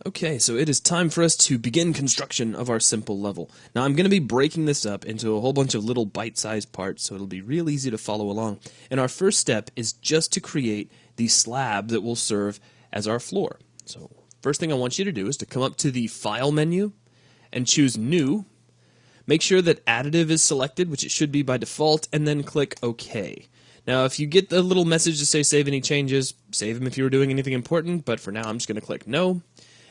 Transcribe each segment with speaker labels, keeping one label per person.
Speaker 1: Okay, so it is time for us to begin construction of our simple level. Now I'm going to be breaking this up into a whole bunch of little bite-sized parts, so it'll be real easy to follow along. And our first step is just to create the slab that will serve as our floor. So first thing I want you to do is to come up to the File menu and choose New. Make sure that Additive is selected, which it should be by default, and then click OK. Now if you get the little message to say save any changes, save them if you were doing anything important, but for now I'm just going to click No.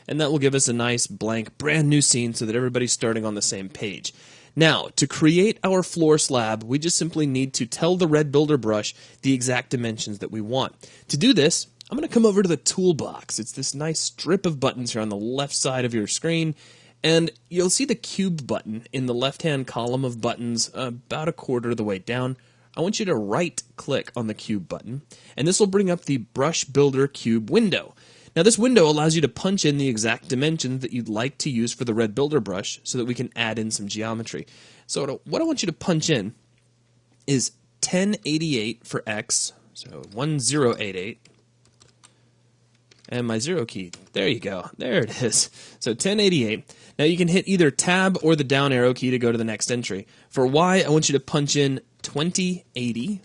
Speaker 1: And that will give us a nice blank brand new scene so that everybody's starting on the same page. Now, to create our floor slab, we just simply need to tell the red builder brush the exact dimensions that we want. To do this, I'm going to come over to the toolbox. It's this nice strip of buttons here on the left side of your screen, and you'll see the cube button in the left-hand column of buttons about a quarter of the way down. I want you to right-click on the cube button, and this will bring up the Brush Builder Cube window. Now this window allows you to punch in the exact dimensions that you'd like to use for the red builder brush so that we can add in some geometry. So what I want you to punch in is 1088 for X, so 1088, and my 0 key. There you go. There it is. So 1088. Now you can hit either Tab or the down arrow key to go to the next entry. For Y, I want you to punch in 2080.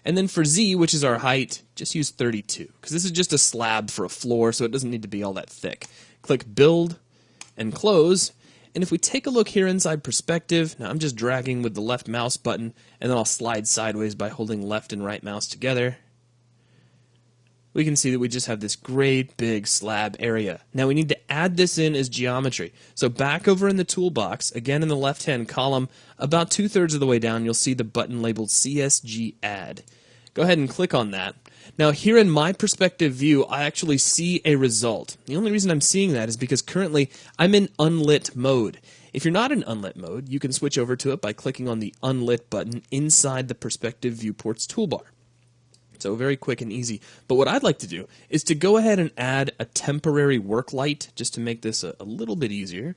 Speaker 1: And then for Z, which is our height, just use 32, because this is just a slab for a floor, so it doesn't need to be all that thick. Click Build and Close, and if we take a look here inside Perspective, now I'm just dragging with the left mouse button, and then I'll slide sideways by holding left and right mouse together. We can see that we just have this great big slab area. Now we need to add this in as geometry. So back over in the toolbox, again in the left-hand column, about 2/3 of the way down, you'll see the button labeled CSG Add. Go ahead and click on that. Now here in my perspective view, I actually see a result. The only reason I'm seeing that is because currently I'm in unlit mode. If you're not in unlit mode, you can switch over to it by clicking on the unlit button inside the Perspective Viewports toolbar. So very quick and easy. But what I'd like to do is to go ahead and add a temporary work light just to make this a little bit easier.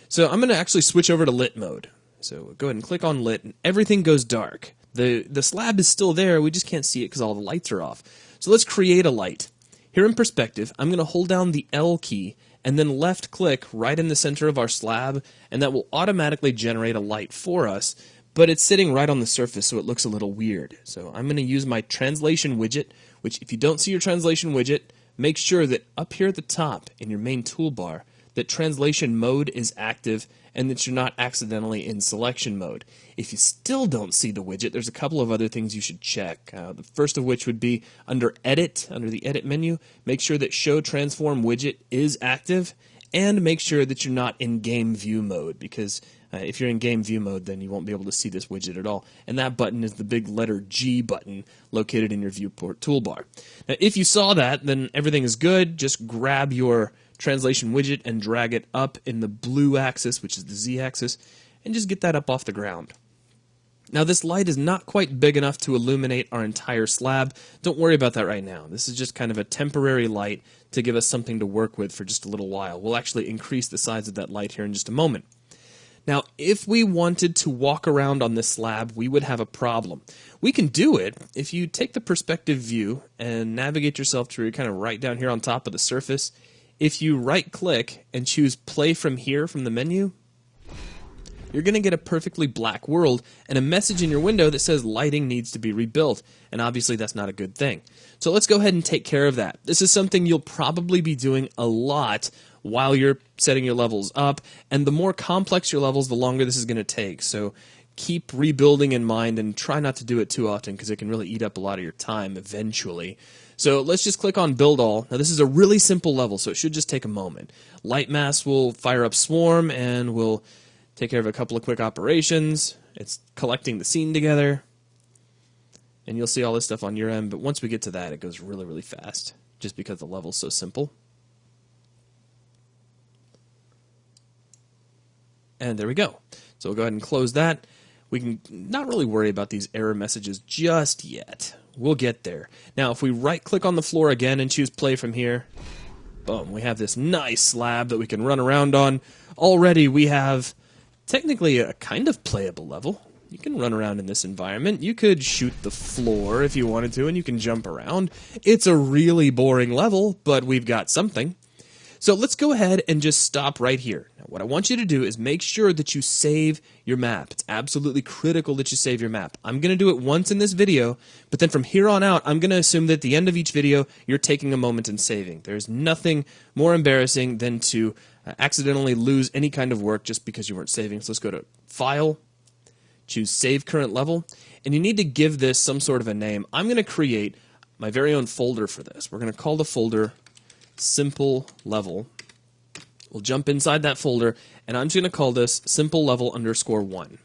Speaker 1: So I'm going to actually switch over to lit mode. So go ahead and click on lit and everything goes dark. The slab is still there, we just can't see it because all the lights are off. So let's create a light. Here in Perspective, I'm going to hold down the L key and then left click right in the center of our slab, and that will automatically generate a light for us. But it's sitting right on the surface, so it looks a little weird. So I'm going to use my translation widget, which if you don't see your translation widget, make sure that up here at the top in your main toolbar, that translation mode is active and that you're not accidentally in selection mode. If you still don't see the widget, there's a couple of other things you should check. The first of which would be under Edit, under the Edit menu, make sure that Show Transform Widget is active, and make sure that you're not in Game View mode, because if you're in Game View mode, then you won't be able to see this widget at all. And that button is the big letter G button located in your viewport toolbar. Now, if you saw that, then everything is good. Just grab your translation widget and drag it up in the blue axis, which is the Z axis, and just get that up off the ground. Now, this light is not quite big enough to illuminate our entire slab. Don't worry about that right now. This is just kind of a temporary light to give us something to work with for just a little while. We'll actually increase the size of that light here in just a moment. Now, if we wanted to walk around on this slab, we would have a problem. We can do it if you take the perspective view and navigate yourself to kind of right down here on top of the surface. If you right-click and choose Play from Here from the menu, you're going to get a perfectly black world and a message in your window that says lighting needs to be rebuilt. And obviously that's not a good thing. So let's go ahead and take care of that. This is something you'll probably be doing a lot while you're setting your levels up, and the more complex your levels, the longer this is going to take. So keep rebuilding in mind and try not to do it too often because it can really eat up a lot of your time eventually. So let's just click on Build All. Now this is a really simple level, so it should just take a moment. Light Mass will fire up Swarm and we'll take care of a couple of quick operations. It's collecting the scene together. And you'll see all this stuff on your end, but once we get to that, it goes really, really fast, just because the level's so simple. And there we go. So we'll go ahead and close that. We can not really worry about these error messages just yet. We'll get there. Now, if we right-click on the floor again and choose Play from Here, boom, we have this nice slab that we can run around on. Already we have technically a kind of playable level. You can run around in this environment. You could shoot the floor if you wanted to, and you can jump around. It's a really boring level, but we've got something. So let's go ahead and just stop right here. Now, what I want you to do is make sure that you save your map. It's absolutely critical that you save your map. I'm going to do it once in this video, but then from here on out, I'm going to assume that at the end of each video, you're taking a moment and saving. There's nothing more embarrassing than to accidentally lose any kind of work just because you weren't saving. So let's go to File, choose Save Current Level, and you need to give this some sort of a name. I'm going to create my very own folder for this. We're going to call the folder Simple Level. We'll jump inside that folder, and I'm just going to call this Simple Level _1.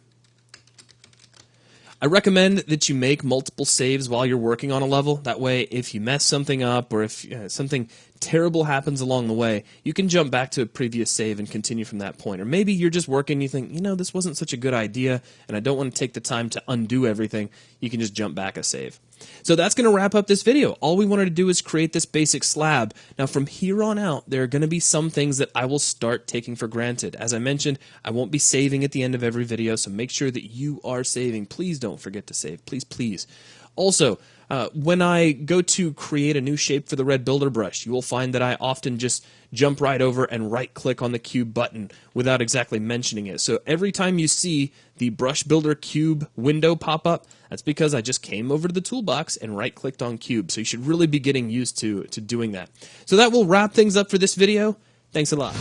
Speaker 1: I recommend that you make multiple saves while you're working on a level. That way, if you mess something up or if something terrible happens along the way, you can jump back to a previous save and continue from that point. Or maybe you're just working and you think, this wasn't such a good idea, and I don't want to take the time to undo everything. You can just jump back a save. So that's going to wrap up this video. All we wanted to do is create this basic slab. Now from here on out, there are going to be some things that I will start taking for granted. As I mentioned, I won't be saving at the end of every video, so make sure that you are saving. Please don't forget to save. Please, please. Also, when I go to create a new shape for the red builder brush, you will find that I often just jump right over and right-click on the cube button without exactly mentioning it. So every time you see the brush builder cube window pop up, that's because I just came over to the toolbox and right-clicked on cube. So you should really be getting used to doing that. So that will wrap things up for this video. Thanks a lot.